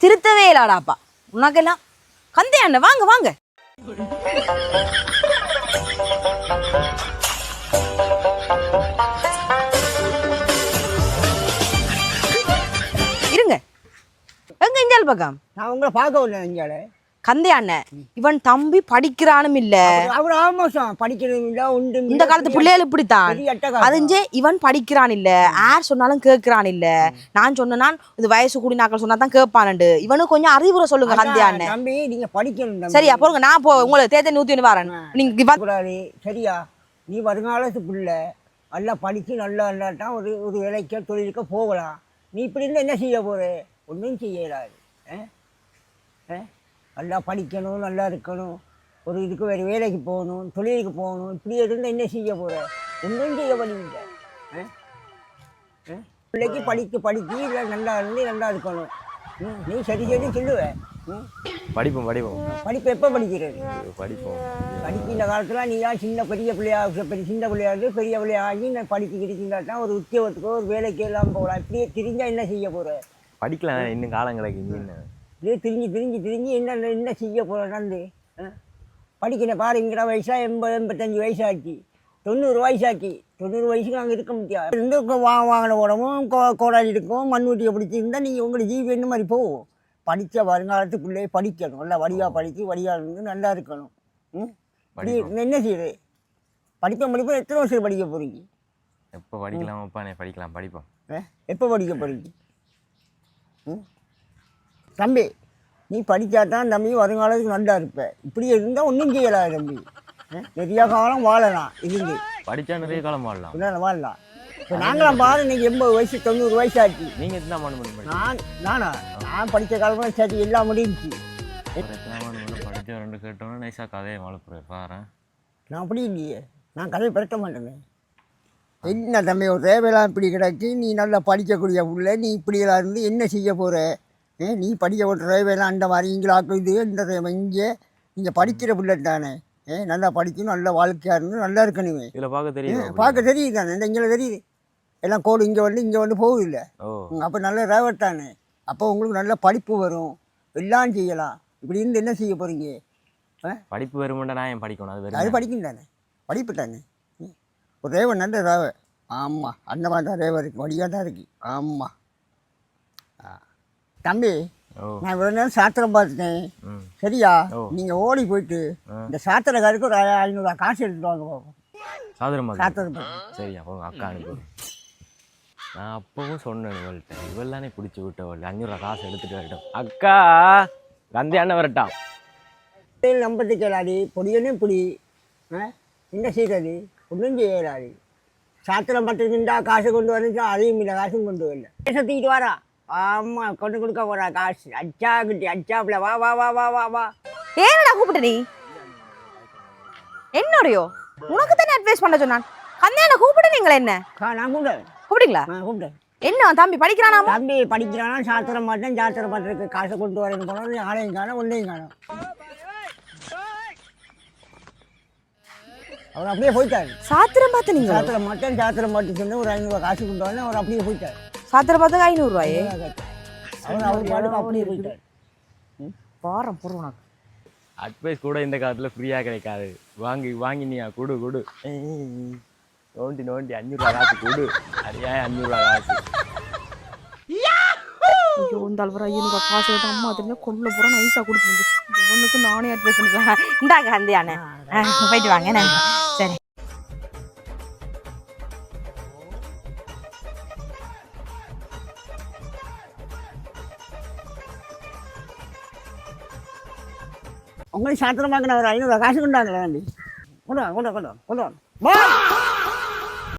திருத்தவே இல்லாடாப்பா உனக்கெல்லாம். கந்தையா அண்ணன் வாங்க வாங்க. இருங்க எங்க இஞ்சால் பக்கம் நான் உங்களை பார்க்கவில்லை இஞ்சால. கந்தையா அண்ணன் இவன் தம்பி படிக்கிறானும் இல்ல, அவர் ஆமாசம் படிக்கிறது இல்ல. உண்டு இந்த காலத்து பிள்ளைகள் இப்படித்தான். அதுஞ்சே இவன் படிக்கிறான் இல்ல, யார் சொன்னாலும் கேட்கிறான் இல்ல. நான் சொன்னா இது வயசு கூடி நாக்கள் சொன்னா தான் கேட்பானு. இவனுக்கு கொஞ்சம் அறிவுரை சொல்லுங்க கந்தையா அண்ணன். தம்பி நீங்க படிக்கணும். சரியா போங்க, நான் உங்களை தேர்தல் 101 வரேன். நீங்க சரியா? நீ வருங்காலத்து பிள்ளை நல்லா படிச்சு நல்லா இல்லாட்டான் ஒரு வேலைக்கு தொழிலுக்கு போகலாம். நீ இப்படி இருந்தா என்ன செய்ய போற? ஒன்றும் செய்யலாது. நல்லா படிக்கணும், நல்லா இருக்கணும், ஒரு இதுக்கு வேறு வேலைக்கு போகணும், தொழிலுக்கு போகணும். இப்படி இருந்தால் என்ன செய்ய போகிற? ஒன்றும் செய்ய வழியில்லை. பிள்ளைக்கு படித்து இல்லை நல்லா இருந்து நல்லா இருக்கணும். நீ சரி சொல்லுவேன். படிப்பு எப்போ படிக்கிறது? படிக்கின்ற காலத்தில் நீ தான் சின்ன சின்ன பிள்ளையாரு பெரிய பிள்ளையாகி நான் படிச்சுக்கிட்டு ஒரு உத்தியோகத்துக்கோ ஒரு வேலைக்கு எல்லாம் போகலாம். இப்படியே திரிஞ்சா என்ன செய்ய போகிற? படிக்கலாம் இன்னும் காலங்களுக்கு. இதே திரிஞ்சு என்ன செய்ய போகிறேன்னு படிக்கிறேன் பாரு. இங்கட வயசா 80-85 வயசாச்சு, 90 வயசாச்சு. 90 வயசுக்கு நாங்கள் இருக்க முடியாது. இருந்து வாங்கின உடம்பும் கோடாலி இருக்கும், மண்வெட்டியை பிடிச்சிருந்தால் நீங்கள் உங்களுக்கு ஜீவி என்ன மாதிரி போகும். படித்த வருங்காலத்து பிள்ளையை படிக்கணும், நல்லா வடிவாக படித்து வடிவாக இருந்து நல்லா இருக்கணும். என்ன செய்யுது? படிப்போம் எத்தனை வருஷம் படிக்க போகிறீங்க? எப்போ படிக்கலாமாப்பா? படிக்கலாம் படிப்போம். எப்போ படிக்க போகிறீங்க? தம்பி நீ படித்தாதான் தம்பி வருங்காலத்துக்கு நல்லா இருப்ப. இப்படி இருந்தால் ஒன்றும் செய்யலாம் தம்பி. நிறைய காலம் வாழலாம். இருந்து படித்தா நிறைய காலம் வாழலாம். இப்போ நாங்களாம் பாரு, இன்னைக்கு 80 வயசு 90 வயசாச்சு. நீங்கள் எத்தனை பண்ண? நான் படித்த காலமாக சரி எல்லாம் முடிஞ்சிச்சு. படித்த 2 கேட்டோன்னா நைஸாக கதையை வளர்ப்புறேன் பாரு. நான் அப்படி இல்லையே, நான் கதையை பெருட்ட மாட்டேங்க. என்ன தம்பி ஒரு தேவையெல்லாம் இப்படி கிடக்கு. நீ நல்லா படிக்கக்கூடிய உள்ள நீ இப்படியெல்லாம் இருந்து என்ன செய்ய போகிற? நீ படிக்க ஒரு தேவையெல்லாம் அந்த மாதிரி இங்களாக்கு இது இந்த தேவை. இங்கே நீங்கள் படிக்கிற பிள்ளை தானே. நல்லா படிக்கணும், நல்ல வாழ்க்கையாக இருந்து நல்லா இருக்கணுமே. இதில் பார்க்க தெரியுது தானே. இந்த இங்கே தெரியுது எல்லாம் கோடு இங்கே வந்து போகுது இல்லை. அப்போ நல்ல டிரைவர் தானே. அப்போ உங்களுக்கு நல்ல படிப்பு வரும், எல்லாம் செய்யலாம். இப்படி இருந்து என்ன செய்ய போகிறீங்க? படிப்பு வருமாண்டா நான் ஏன் படிக்கணும்? அது படிக்கணும் தானே, படிப்பு தானே. ஒரு டிரைவர் நல்ல டிரைவர். ஆமாம், அந்த மாதிரி தான் டிரைவர் இருக்குது, வழியாக தான் இருக்குது. ஆமாம் தம்பி, நான் இவ்வளோ நேரம் சாத்திரம் பார்த்துட்டேன். சரியா? நீங்கள் ஓடி போயிட்டு இந்த சாத்திரக்காருக்கு ஒரு 500 காசு எடுத்துட்டு வாங்க போகும். சாத்திரம் சரியா? போங்க அக்கா அனுப்பு. நான் அப்பவும் சொன்னேன் இவள்கிட்ட, இவள்லானே பிடிச்சி விட்டவள் 500 காசு எடுத்துகிட்டு வரட்டும். அக்கா கந்தையான வரட்டான். நம்பத்து கேளாடி பொடியனே பிடி. என்ன செய்யறது? ஒன்றும் செய்யலாடி. சாத்திரம் பட்டுருந்தா காசு கொண்டு வந்துச்சா, அதையும் இல்லை, காசும் கொண்டு வரல. சுற்றிக்கிட்டு வரா. ஆமாம், கொண்டு கொடுக்க போறா காசு. அச்சா கிட்டி அச்சாப்புல வா வா வா வா வா வா. ஏனடா கூப்பிட்டு நீ? என்னோடையோ உனக்கு தானே அட்வைஸ் பண்ண சொன்னான். கந்தையான கூப்பிட்டு நீங்களே என்ன? நான் கூப்பிட்டேன். கூப்பிட்டீங்களா? கூப்பிட்டேன். என்ன தம்பி படிக்கிறானா? தம்பி படிக்கிறானா? சாத்திரம் மாட்டேன், சாத்திரம் மாட்டுறதுக்கு காசை கொண்டு வரேன்னு போனோம். ஆளையும் காணும், ஒன்றையும் காணும். அவர் அப்படியே போயிட்டாரு. சாத்திரம் பார்த்து நீங்க? சாத்திரம் மாட்டேன், சாத்திரம் மாட்டு சொன்ன ஒரு 500 காசு கொண்டு வரேன். அவர் அப்படியே போயிட்டார். சாத்திரம் பார்த்து 500 ரூபாயே? அவர் பாட்டுக்கு அப்படியே போயிட்டார். பாரம் பொருள். அட்வைஸ் கூட இந்த காலத்தில் ஃப்ரீயாக கிடைக்காது. வாங்கினியா கொடு நோண்டி 500 காசு கொடு. நிறையா 500 காசு. ஐயோ இந்த அளவு 500 காசு அம்மா தெரிஞ்சா கொள்ள போகிறோம். நைஸாக கொடுத்து ஒன்றுக்கு நானே அட்வைஸ் பண்ணிக்கலாம். இந்தாங்க கந்தையானே, போயிட்டு வாங்க. சரி. உங்களுக்கு சாத்திரம் பார்க்கணும். ஒரு 500 காசு கொண்டாங்க. கொண்டு வாங்க.